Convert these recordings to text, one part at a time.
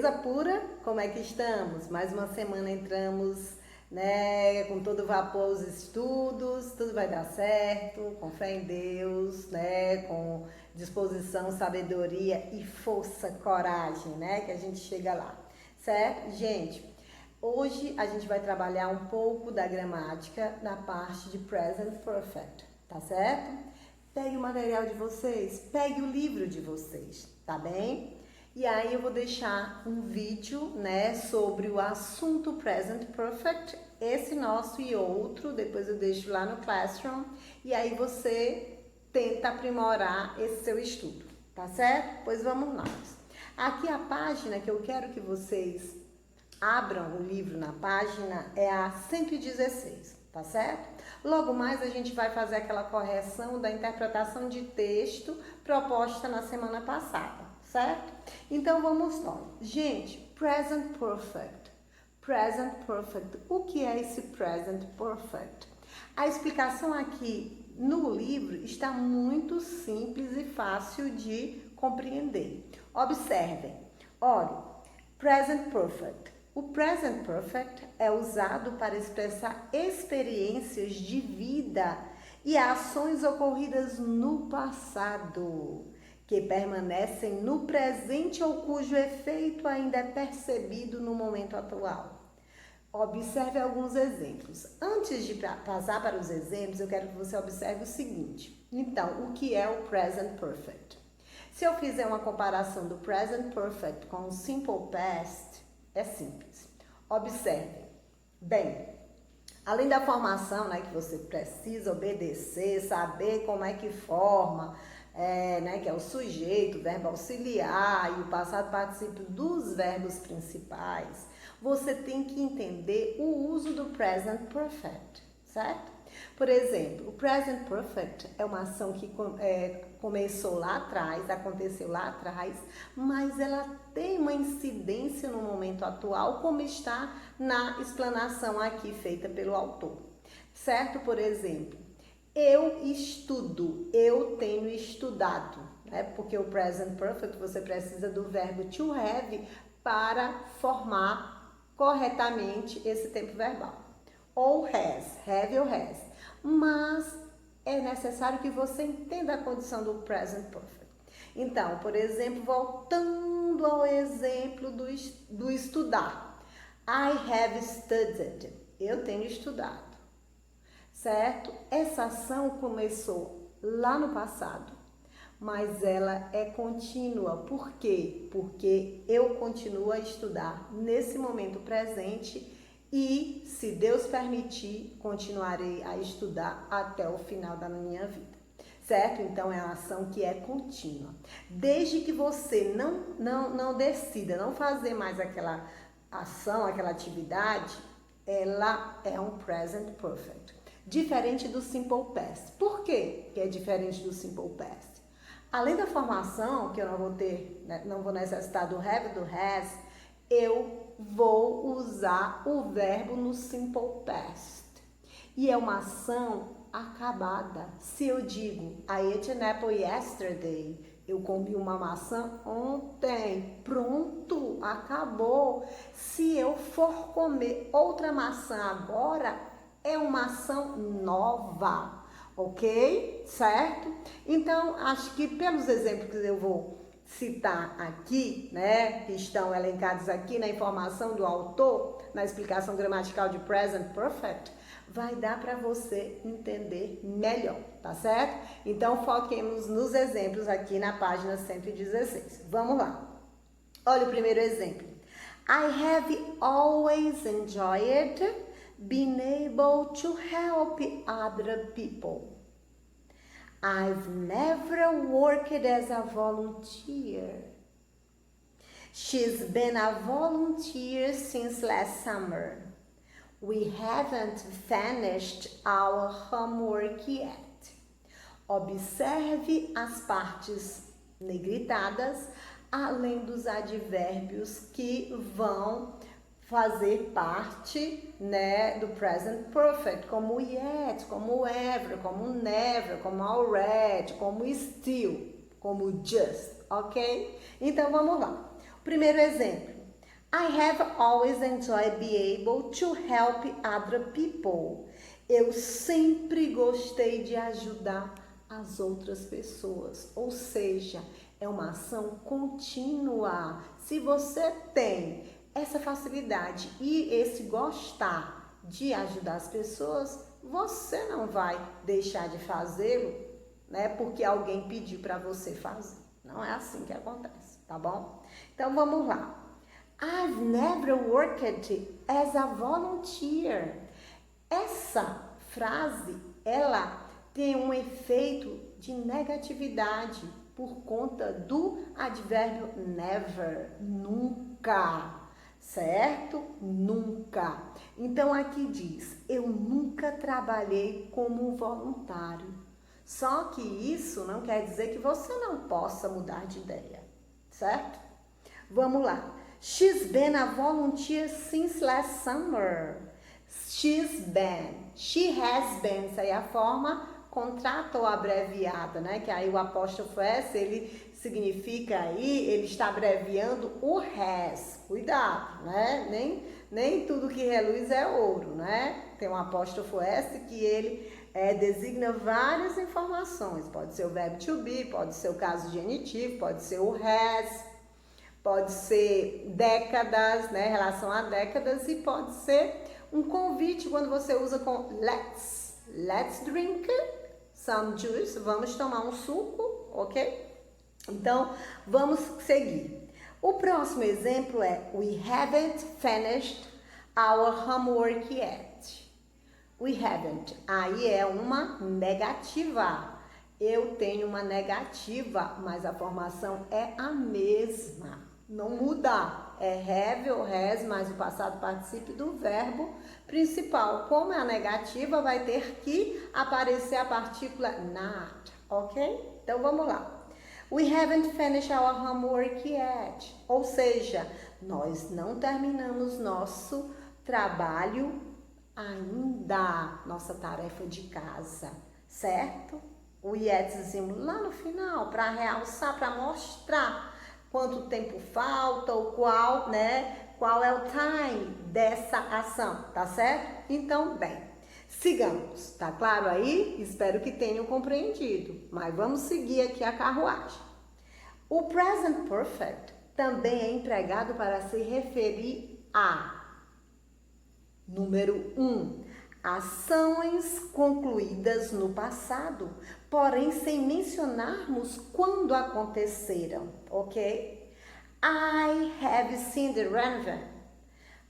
Beleza pura? Como é que estamos? Mais uma semana entramos, né, com todo vapor aos estudos, tudo vai dar certo, com fé em Deus, né, com disposição, sabedoria e força, coragem, né, que a gente chega lá, certo? Gente, hoje a gente vai trabalhar um pouco da gramática na parte de present perfect, tá certo? Pegue o material de vocês, pegue o livro de vocês, tá bem? E aí eu vou deixar um vídeo, né, sobre o assunto present perfect, esse nosso e outro, depois eu deixo lá no Classroom, e aí você tenta aprimorar esse seu estudo, tá certo? Pois vamos lá. Aqui a página que eu quero que vocês abram o livro na página é a 116, tá certo? Logo mais a gente vai fazer aquela correção da interpretação de texto proposta na semana passada, certo? Então vamos lá. Gente, present perfect. Present perfect. O que é esse present perfect? A explicação aqui no livro está muito simples e fácil de compreender. Observem. Olha, present perfect. O present perfect é usado para expressar experiências de vida e ações ocorridas no passado, que permanecem no presente ou cujo efeito ainda é percebido no momento atual. Observe alguns exemplos. Antes de passar para os exemplos, eu quero que você observe o seguinte. Então, o que é o present perfect? Se eu fizer uma comparação do present perfect com o simple past, é simples. Observe. Bem, além da formação, né, que você precisa obedecer, saber como é que forma, né, que é o sujeito, o verbo auxiliar e o passado particípio dos verbos principais, você tem que entender o uso do present perfect, certo? Por exemplo, o present perfect é uma ação que começou lá atrás, aconteceu lá atrás, mas ela tem uma incidência no momento atual, como está na explanação aqui feita pelo autor, certo? Por exemplo, eu estudo, eu tenho estudado, né? Porque o present perfect você precisa do verbo to have para formar corretamente esse tempo verbal. Ou has, have ou has. Mas é necessário que você entenda a condição do present perfect. Então, por exemplo, voltando ao exemplo do estudar. I have studied. Eu tenho estudado. Certo? Essa ação começou lá no passado, mas ela é contínua. Por quê? Porque eu continuo a estudar nesse momento presente e, se Deus permitir, continuarei a estudar até o final da minha vida, certo? Então, é uma ação que é contínua. Desde que você não decida, não fazer mais aquela ação, aquela atividade, ela é um present perfect. Diferente do simple past. Por quê que é diferente do simple past? Além da formação, que eu não vou ter, né, não vou necessitar do have, do has, eu vou usar o verbo no simple past. E é uma ação acabada. Se eu digo, I ate an apple yesterday, eu comi uma maçã ontem, pronto, acabou. Se eu for comer outra maçã agora, é uma ação nova, ok? Certo? Então, acho que pelos exemplos que eu vou citar aqui, né, que estão elencados aqui na informação do autor, na explicação gramatical de present perfect, vai dar para você entender melhor, tá certo? Então, foquemos nos exemplos aqui na página 116. Vamos lá. Olha o primeiro exemplo. I have always enjoyed being able to help other people. I've never worked as a volunteer. She's been a volunteer since last summer. We haven't finished our homework yet. Observe as partes negritadas, além dos advérbios que vão fazer parte, né, do present perfect, como yet, como ever, como never, como already, como still, como just, ok? Então vamos lá. Primeiro exemplo. I have always enjoyed being able to help other people. Eu sempre gostei de ajudar as outras pessoas. Ou seja, é uma ação contínua. Se você tem essa facilidade e esse gostar de ajudar as pessoas, você não vai deixar de fazê-lo, né? Porque alguém pediu para você fazer. Não é assim que acontece, tá bom? Então vamos lá. I've never worked as a volunteer. Essa frase, ela tem um efeito de negatividade por conta do advérbio never, nunca, certo? Nunca. Então aqui diz, eu nunca trabalhei como voluntário. Só que isso não quer dizer que você não possa mudar de ideia, certo? Vamos lá. She's been a volunteer since last summer. She's been. She has been. Essa aí é a forma contrato ou abreviada, né? Que aí o apóstrofo S, ele significa aí, ele está abreviando o has. Cuidado, né? Nem tudo que reluz é ouro, né? Tem um apóstrofo S que ele designa várias informações. Pode ser o verbo to be, pode ser o caso genitivo, pode ser o has, pode ser décadas, né? Relação a décadas, e pode ser um convite quando você usa com let's drink some juice, vamos tomar um suco, ok? Então, vamos seguir. O próximo exemplo é we haven't finished our homework yet. We haven't. Aí é uma negativa. Eu tenho uma negativa, mas a formação é a mesma. Não muda. É have ou has, mais o passado participe do verbo principal. Como é a negativa, vai ter que aparecer a partícula not, ok? Então, vamos lá. We haven't finished our homework yet. Ou seja, nós não terminamos nosso trabalho ainda, nossa tarefa de casa, certo? O yetzinho lá no final, para realçar, para mostrar quanto tempo falta, ou qual é o time dessa ação, tá certo? Então, bem, sigamos, tá claro aí? Espero que tenham compreendido, mas vamos seguir aqui a carruagem. O present perfect também é empregado para se referir a número 1, ações concluídas no passado, porém sem mencionarmos quando aconteceram, ok? I have seen the Renovan.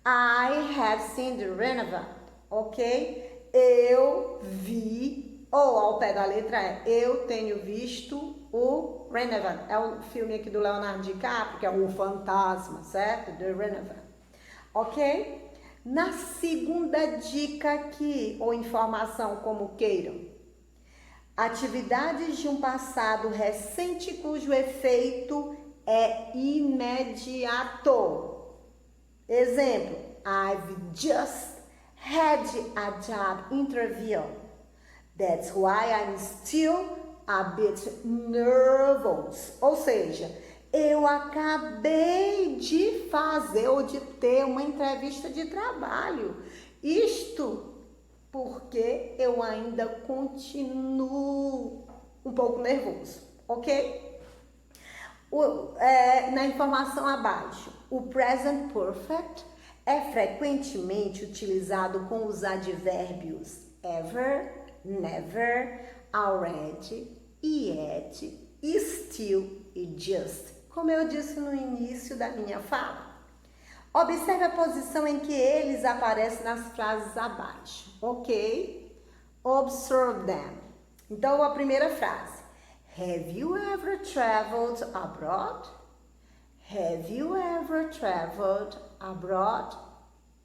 I have seen the Renovan, ok? Eu vi, ou ao pé da letra é, eu tenho visto o Renovan. É o filme aqui do Leonardo DiCaprio, que é o Fantasma, certo? The Renovan, ok? Na segunda dica aqui, ou informação como queiram, atividades de um passado recente cujo efeito é imediato. Exemplo, I've just had a job interview. That's why I'm still a bit nervous. Ou seja, eu acabei de fazer ou de ter uma entrevista de trabalho. Isto porque eu ainda continuo um pouco nervoso, ok? Na informação abaixo, o present perfect é frequentemente utilizado com os advérbios ever, never, already, yet, still e just, como eu disse no início da minha fala. Observe a posição em que eles aparecem nas frases abaixo, ok? Observe them. Então, a primeira frase. Have you ever traveled abroad? Have you ever traveled abroad?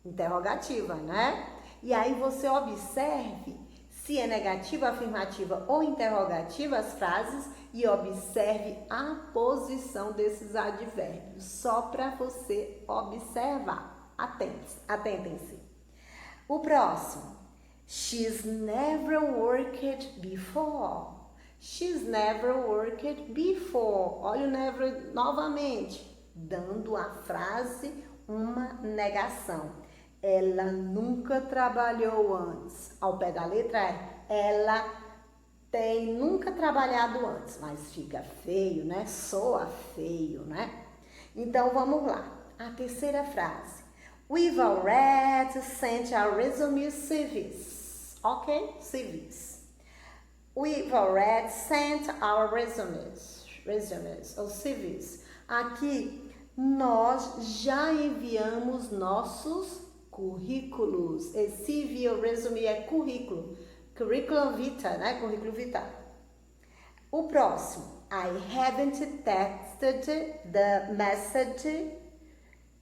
Interrogativa, né? E aí você observe se é negativa, afirmativa ou interrogativa as frases e observe a posição desses advérbios, só para você observar. Atentem-se. O próximo. She's never worked before. She's never worked before. Olha o never novamente, dando à frase uma negação. Ela nunca trabalhou antes. Ao pé da letra ela tem nunca trabalhado antes, mas fica feio, né? Soa feio, né? Então vamos lá. A terceira frase. We've already sent our resume CVs. Ok? CVs. We've already sent our resumes ou CVs. Aqui nós já enviamos nossos currículos. Esse CV ou resume é currículo. Curriculum vitae, né? Currículo vitae. O próximo. I haven't texted the message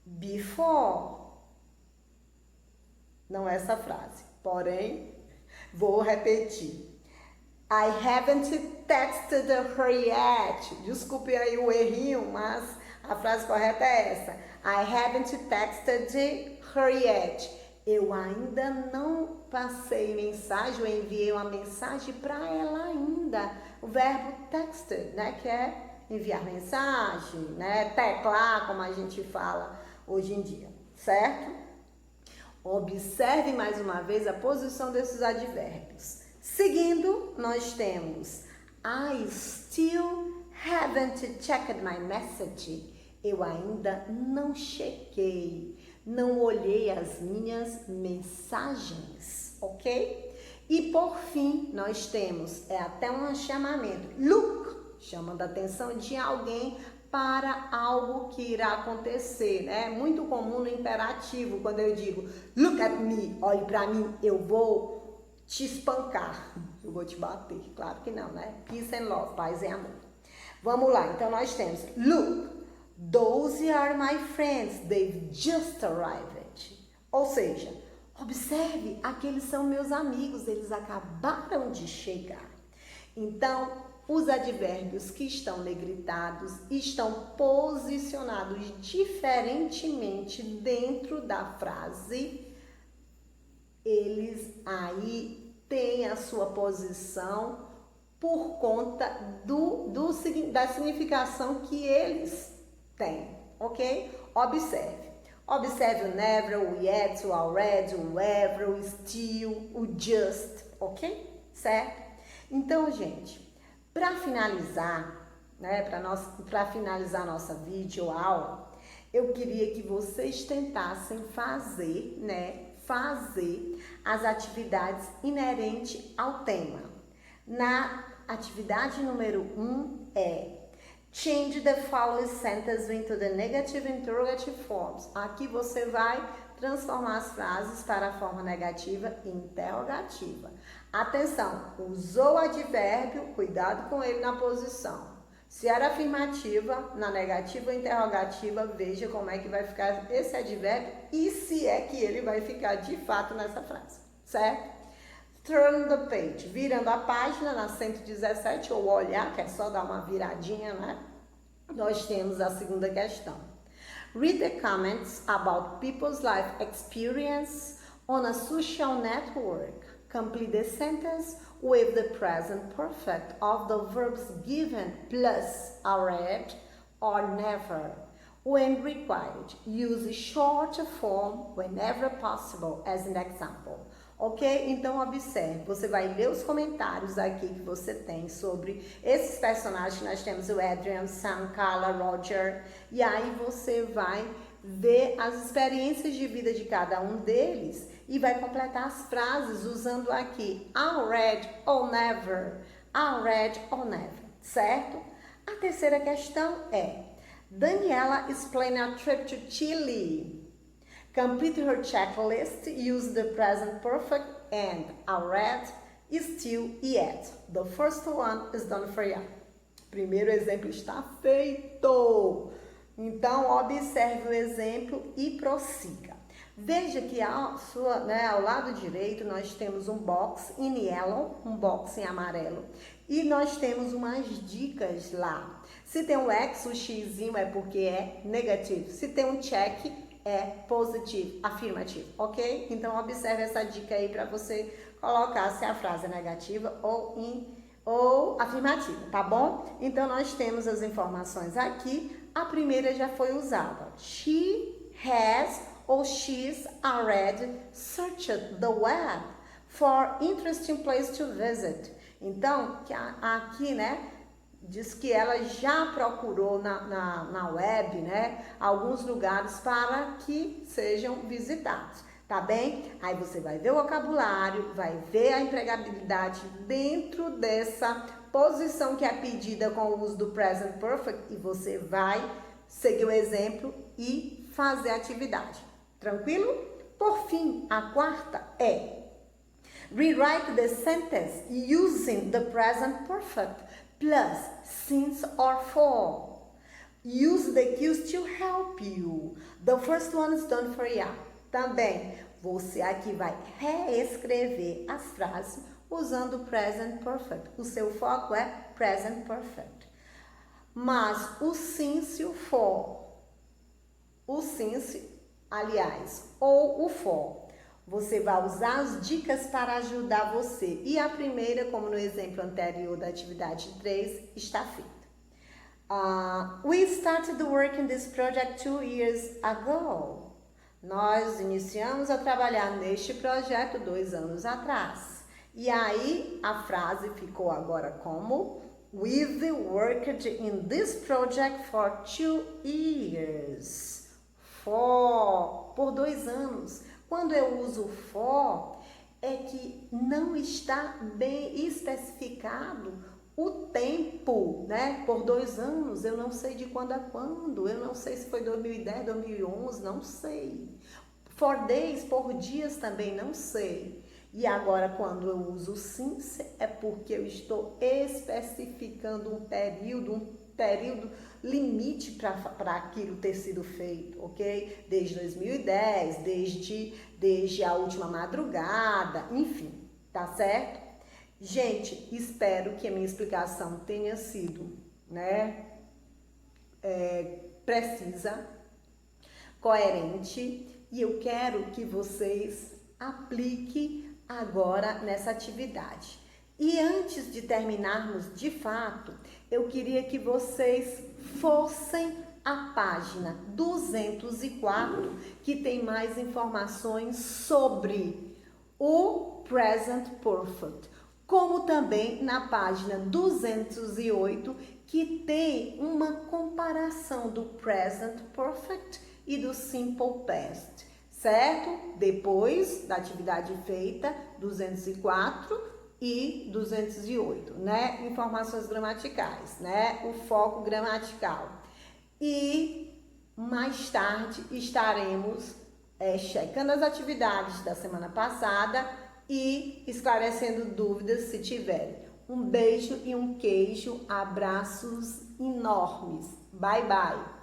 before. Não é essa frase, porém, vou repetir. I haven't texted her yet. Desculpe aí o errinho, mas a frase correta é essa. I haven't texted her yet. Eu ainda não passei mensagem, eu enviei uma mensagem para ela ainda. O verbo texted, né, que é enviar mensagem, né, teclar, como a gente fala hoje em dia, certo? Observe mais uma vez a posição desses advérbios. Seguindo, nós temos I still haven't checked my message. Eu ainda não chequei, não olhei as minhas mensagens, ok? E por fim, nós temos, até um chamamento, look, chamando a atenção de alguém para algo que irá acontecer, né? É muito comum no imperativo, quando eu digo look at me, olhe para mim, eu vou te espancar, eu vou te bater, claro que não, né? Peace and love, paz e amor. Vamos lá, então nós temos look, those are my friends, they've just arrived. Ou seja, observe, aqueles são meus amigos, eles acabaram de chegar. Então, os advérbios que estão negritados estão posicionados diferentemente dentro da frase. Eles aí têm a sua posição por conta da significação que eles têm, ok? Observe. Observe o never, o yet, o already, o ever, o still, o just, ok? Certo? Então, gente, para finalizar, né, para finalizar nossa videoaula, eu queria que vocês tentassem fazer as atividades inerentes ao tema. Na atividade número 1 é change the following sentence into the negative interrogative forms. Aqui você vai transformar as frases para a forma negativa e interrogativa. Atenção, usou o advérbio, cuidado com ele na posição. Se era afirmativa, na negativa ou interrogativa, veja como é que vai ficar esse advérbio e se é que ele vai ficar de fato nessa frase, certo? Turn the page, virando a página na 117, ou olhar, que é só dar uma viradinha, né? Nós temos a segunda questão. Read the comments about people's life experience on a social network. Complete the sentence with the present perfect of the verbs given plus already or never. When required, use short form whenever possible as an example. Ok? Então, observe, você vai ler os comentários aqui que você tem sobre esses personagens que nós temos, o Adrian, Sam, Carla, Roger, e aí você vai ver as experiências de vida de cada um deles e vai completar as frases usando aqui already or never, certo? A terceira questão é, Daniela explain a trip to Chile. Complete her checklist, use the present perfect and already, still, yet. The first one is done for you. Primeiro exemplo está feito. Então, observe o exemplo e prossiga. Veja que ao lado direito nós temos um box in yellow, um box em amarelo. E nós temos umas dicas lá. Se tem um X, o xizinho é porque é negativo. Se tem um check, é positivo, afirmativo, ok? Então, observe essa dica aí para você colocar se a frase é negativa ou afirmativa, tá bom? Então, nós temos as informações aqui. A primeira já foi usada. She has or she's already searched the web for interesting place to visit. Então, aqui, né, diz que ela já procurou na web, né, alguns lugares para que sejam visitados, tá bem? Aí você vai ver o vocabulário, vai ver a empregabilidade dentro dessa posição que é pedida com o uso do present perfect e você vai seguir o exemplo e fazer a atividade. Tranquilo? Por fim, a quarta é rewrite the sentence using the present perfect plus since or for. Use the cues to help you. The first one is done for you. Também, você aqui vai reescrever as frases usando o present perfect. O seu foco é present perfect. Mas o since e o for, o since, aliás, ou o for, você vai usar as dicas para ajudar você. E a primeira, como no exemplo anterior da atividade 3, está feita. We started working this project 2 years ago. Nós iniciamos a trabalhar neste projeto 2 anos atrás. E aí a frase ficou agora como we've worked in this project for 2 years. Por 2 anos. Quando eu uso for, é que não está bem especificado o tempo, né? Por 2 anos, eu não sei de quando a quando, eu não sei se foi 2010, 2011, não sei. For days, por dias também, não sei. E agora, quando eu uso since, é porque eu estou especificando um período limite para aquilo ter sido feito, ok? Desde 2010, desde a última madrugada, enfim, tá certo? Gente, espero que a minha explicação tenha sido, né, precisa, coerente, e eu quero que vocês apliquem agora nessa atividade. E antes de terminarmos de fato, eu queria que vocês fossem à página 204, que tem mais informações sobre o present perfect, como também na página 208, que tem uma comparação do present perfect e do simple past, certo? Depois da atividade feita, 204 e 208, né? Informações gramaticais, né? O foco gramatical. E mais tarde estaremos checando as atividades da semana passada e esclarecendo dúvidas se tiverem. Um beijo e um queijo, abraços enormes. Bye, bye!